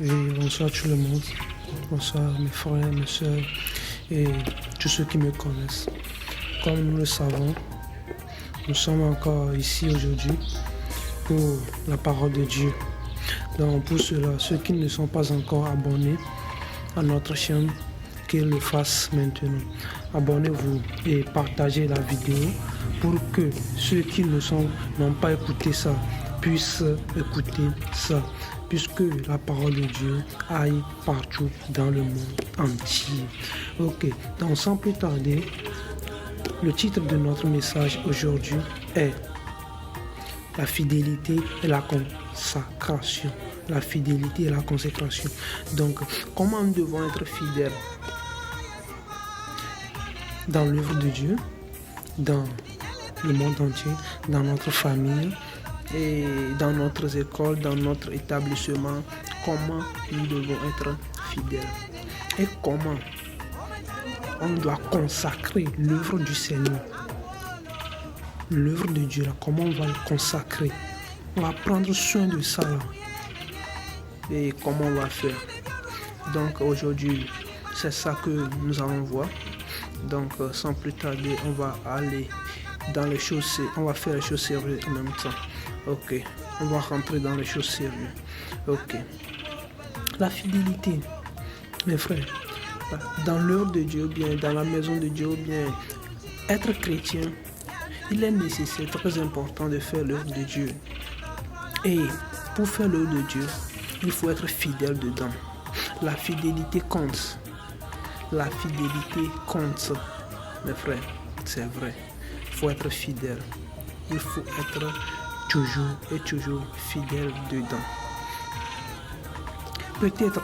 Oui, bonsoir tout le monde. Bonsoir mes frères, mes soeurs et tous ceux qui me connaissent. Comme nous le savons, nous sommes encore ici aujourd'hui pour la parole de Dieu. Donc pour cela, ceux qui ne sont pas encore abonnés à notre chaîne, qu'ils le fassent maintenant. Abonnez-vous et partagez la vidéo pour que ceux qui n'ont pas écouté ça puissent écouter ça, puisque la parole de Dieu aille partout dans le monde entier. Ok, donc sans plus tarder, le titre de notre message aujourd'hui est la fidélité et la consécration. La fidélité et la consécration. Donc, comment nous devons être fidèles dans l'œuvre de Dieu, dans le monde entier, dans notre famille et dans notre école, dans notre établissement. Comment nous devons être fidèles et comment on doit consacrer l'œuvre du Seigneur, l'œuvre de Dieu, là, comment on va le consacrer. On va prendre soin de ça là. Et comment on va faire. Donc aujourd'hui, c'est ça que nous allons voir. Donc sans plus tarder, on va aller dans les choses, on va faire les choses sérieuses en même temps. Ok, on va rentrer dans les choses sérieuses. Ok, la fidélité, mes frères, dans l'œuvre de Dieu, bien dans la maison de Dieu, bien être chrétien, il est nécessaire, très important de faire l'œuvre de Dieu. Et pour faire l'œuvre de Dieu, il faut être fidèle dedans. La fidélité compte. La fidélité compte, mes frères, c'est vrai. Il faut être fidèle. Il faut être toujours fidèle dedans. Peut-être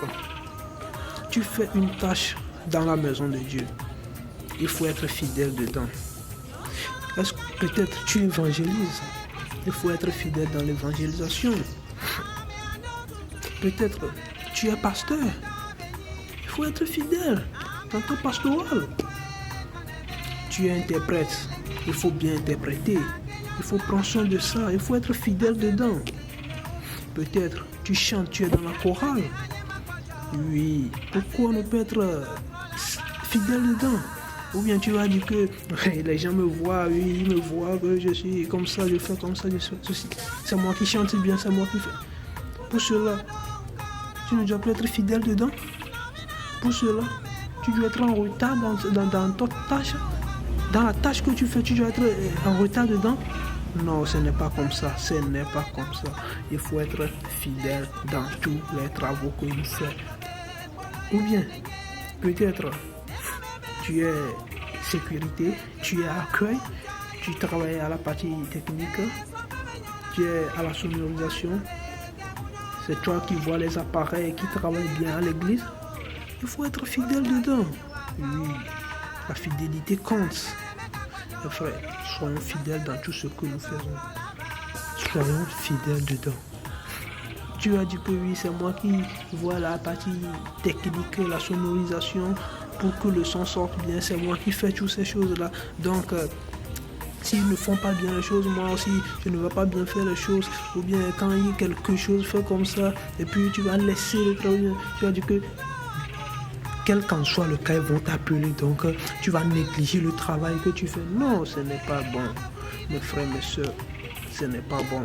tu fais une tâche dans la maison de Dieu. Il faut être fidèle dedans. Est-ce que peut-être tu évangélises? Il faut être fidèle dans l'évangélisation. Peut-être tu es pasteur. Il faut être fidèle dans ton pastoral. Tu es interprète. Il faut bien interpréter. Il faut prendre soin de ça. Il faut être fidèle dedans. Peut-être tu chantes, tu es dans la chorale. Oui. Pourquoi on ne peut être fidèle dedans? Ou bien tu vas dire que les gens me voient, oui, ils me voient, que je suis comme ça, je fais comme ça, je fais ceci. C'est moi qui chante bien, c'est moi qui fais. Pour cela, tu ne dois plus être fidèle dedans. Pour cela, tu dois être en retard dans ta tâche. Dans la tâche que tu fais, tu dois être en retard dedans. Non, ce n'est pas comme ça. Ce n'est pas comme ça. Il faut être fidèle dans tous les travaux que nous faisons. Ou bien, peut-être, tu es sécurité, tu es accueil, tu travailles à la partie technique, tu es à la sonorisation. C'est toi qui vois les appareils qui travaillent bien à l'église. Il faut être fidèle dedans. Oui, la fidélité compte. Mes frères, soyons fidèles dans tout ce que nous faisons. Soyons fidèles dedans. Tu as dit que oui, c'est moi qui vois la partie technique, la sonorisation, pour que le son sorte bien. C'est moi qui fais toutes ces choses-là. Donc, s'ils ne font pas bien les choses, moi aussi, je ne vais pas bien faire les choses. Ou bien, quand il y a quelque chose fait comme ça, et puis tu vas laisser le travail. Tu vas dire que, quel qu'en soit le cas, ils vont t'appeler. Donc, tu vas négliger le travail que tu fais. Non, ce n'est pas bon. Mes frères, mes soeurs, ce n'est pas bon.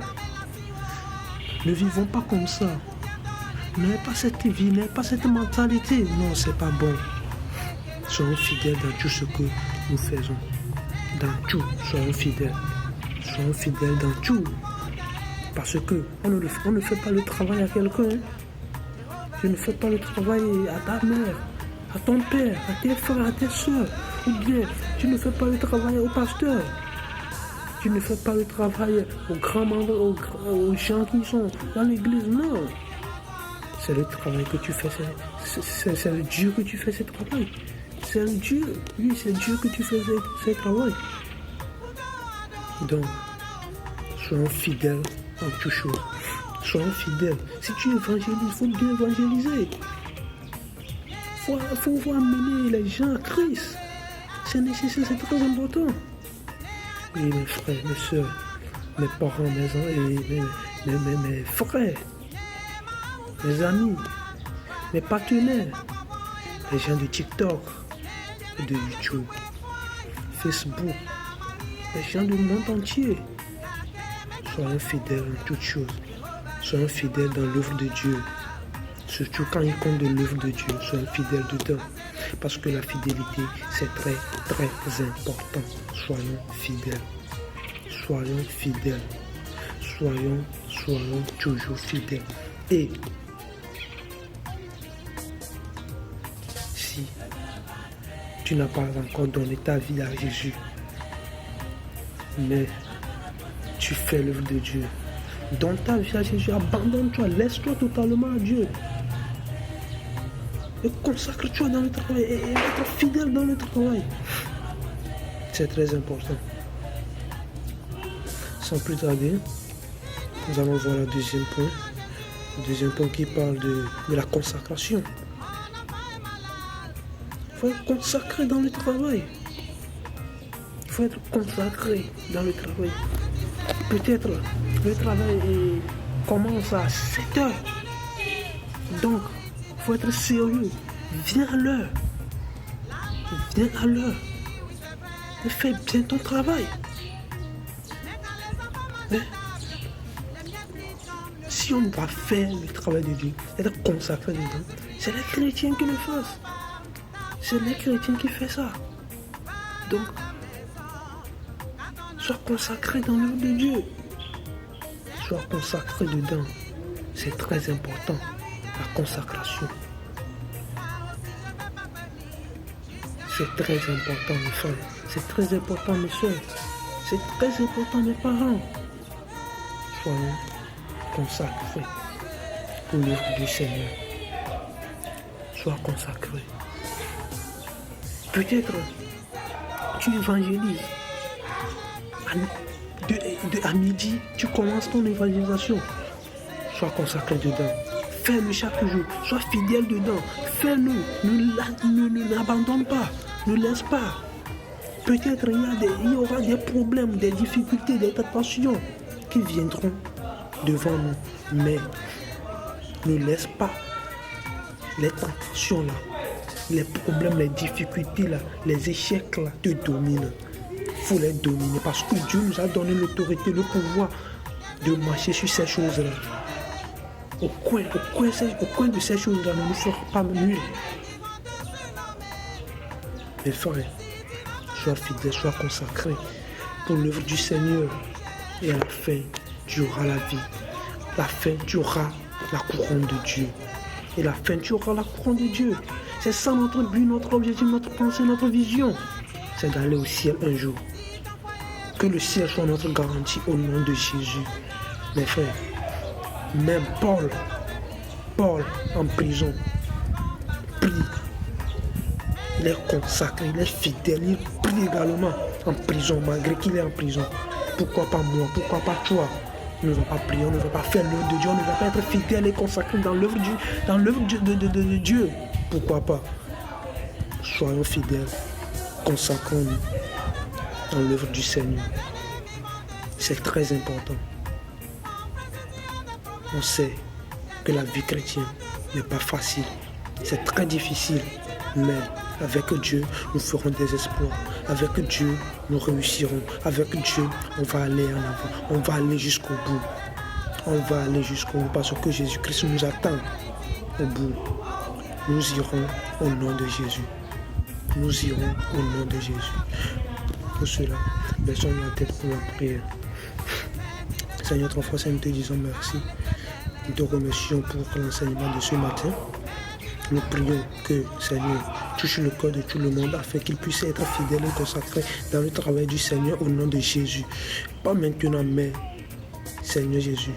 Ne vivons pas comme ça. N'ayez pas cette vie, n'ayez pas cette mentalité. Non, c'est pas bon. Soyons fidèles dans tout ce que nous faisons. Dans tout, soyons fidèles. Soyons fidèles dans tout. Parce que on ne fait pas le travail à quelqu'un. Tu ne fais pas le travail à ta mère, à ton père, à tes frères, à tes soeurs. Ou bien, tu ne fais pas le travail au pasteur. Tu ne fais pas le travail aux grands membres, aux gens qui sont dans l'église. Non. C'est le travail que tu fais. C'est le Dieu que tu fais ce travail. C'est le Dieu. Oui, c'est Dieu que tu fais ce travail. Donc, soyons fidèles en toutes choses. Soyons fidèles. Si tu évangélises, il faut bien évangéliser. Il faut amener les gens à Christ. C'est nécessaire, c'est très important. Oui, mes frères, mes soeurs, mes parents, mes frères, mes amis, les partenaires, les gens de TikTok, de YouTube, Facebook, les gens du monde entier. Soyons fidèles en toutes choses. Soyons fidèles dans l'œuvre de Dieu. Surtout quand il compte de l'œuvre de Dieu, soyons fidèles dedans. Parce que la fidélité, c'est très, très important. Soyons fidèles. Soyons fidèles. Soyons toujours fidèles. Et si tu n'as pas encore donné ta vie à Jésus, mais tu fais l'œuvre de Dieu, donne ta vie à Jésus, abandonne-toi, laisse-toi totalement à Dieu. Et consacre-toi dans le travail et être fidèle dans le travail. C'est très important. Sans plus tarder, nous allons voir le deuxième point. Le deuxième point qui parle de la consacration. Il faut être consacré dans le travail. Il faut être consacré dans le travail. Peut-être le travail commence à 7 heures. Donc, il faut être sérieux. Viens à l'heure. Viens à l'heure. Et fais bien ton travail. Mais, si on doit faire le travail de Dieu, être consacré dedans, c'est les chrétiens qui le fassent. C'est les chrétiens qui font ça. Donc, sois consacré dans l'œuvre de Dieu. Sois consacré dedans. C'est très important, la consacration. C'est très important, mes frères. C'est très important, mes soeurs. C'est très important, mes parents. Soyons consacrés pour l'œuvre du Seigneur. Sois consacré. Peut-être tu évangélises. À midi, tu commences ton évangélisation. Sois consacré dedans. Fais-le chaque jour. Sois fidèle dedans. Fais-le. Ne l'abandonne pas. Ne laisse pas. Peut-être il y aura des problèmes, des difficultés, des tentations qui viendront devant nous. Mais ne laisse pas les tentations là, les problèmes, les difficultés là, les échecs là te dominent. Il faut les dominer parce que Dieu nous a donné l'autorité, le pouvoir de marcher sur ces choses-là. Au coin de ces choses-là, ne nous fera pas nuire. Mes frères, sois fidèle, sois consacré pour l'œuvre du Seigneur. Et à la fin, tu auras la vie. À la fin, tu auras la couronne de Dieu. Et à la fin, tu auras la couronne de Dieu. C'est ça notre but, notre objectif, notre pensée, notre vision. C'est d'aller au ciel un jour. Que le ciel soit notre garantie au nom de Jésus. Mes frères, même Paul en prison, prie. Il est consacré, il est fidèle, il prie également en prison, malgré qu'il est en prison. Pourquoi pas moi? Pourquoi pas toi? On ne va pas prier, on ne va pas faire l'œuvre de Dieu, on ne va pas être fidèle et consacré dans l'œuvre de Dieu. Pourquoi pas? Soyons fidèles, consacrons-nous dans l'œuvre du Seigneur. C'est très important. On sait que la vie chrétienne n'est pas facile. C'est très difficile. Mais avec Dieu, nous ferons des espoirs. Avec Dieu, nous réussirons. Avec Dieu, on va aller en avant. On va aller jusqu'au bout. On va aller jusqu'au bout parce que Jésus-Christ nous attend au bout. Nous irons au nom de Jésus. Nous irons au nom de Jésus. Pour cela, baissons la tête pour la prière. Seigneur, notre foi, nous te disons merci. Nous te remercions pour l'enseignement de ce matin. Nous prions que, Seigneur, touche le cœur de tout le monde afin qu'il puisse être fidèle et consacré dans le travail du Seigneur au nom de Jésus. Pas maintenant, mais, Seigneur Jésus,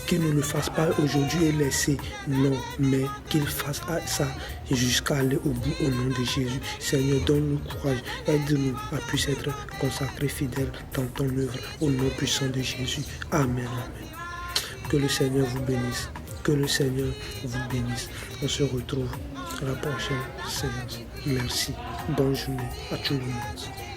qu'il ne le fasse pas aujourd'hui et laisser, non, mais qu'il fasse ça jusqu'à aller au bout au nom de Jésus. Seigneur, donne-nous courage, aide-nous à puisse être consacrés, fidèles dans ton œuvre au nom puissant de Jésus. Amen, amen. Que le Seigneur vous bénisse. Que le Seigneur vous bénisse. On se retrouve à la prochaine séance. Merci. Bonne journée à tout le monde.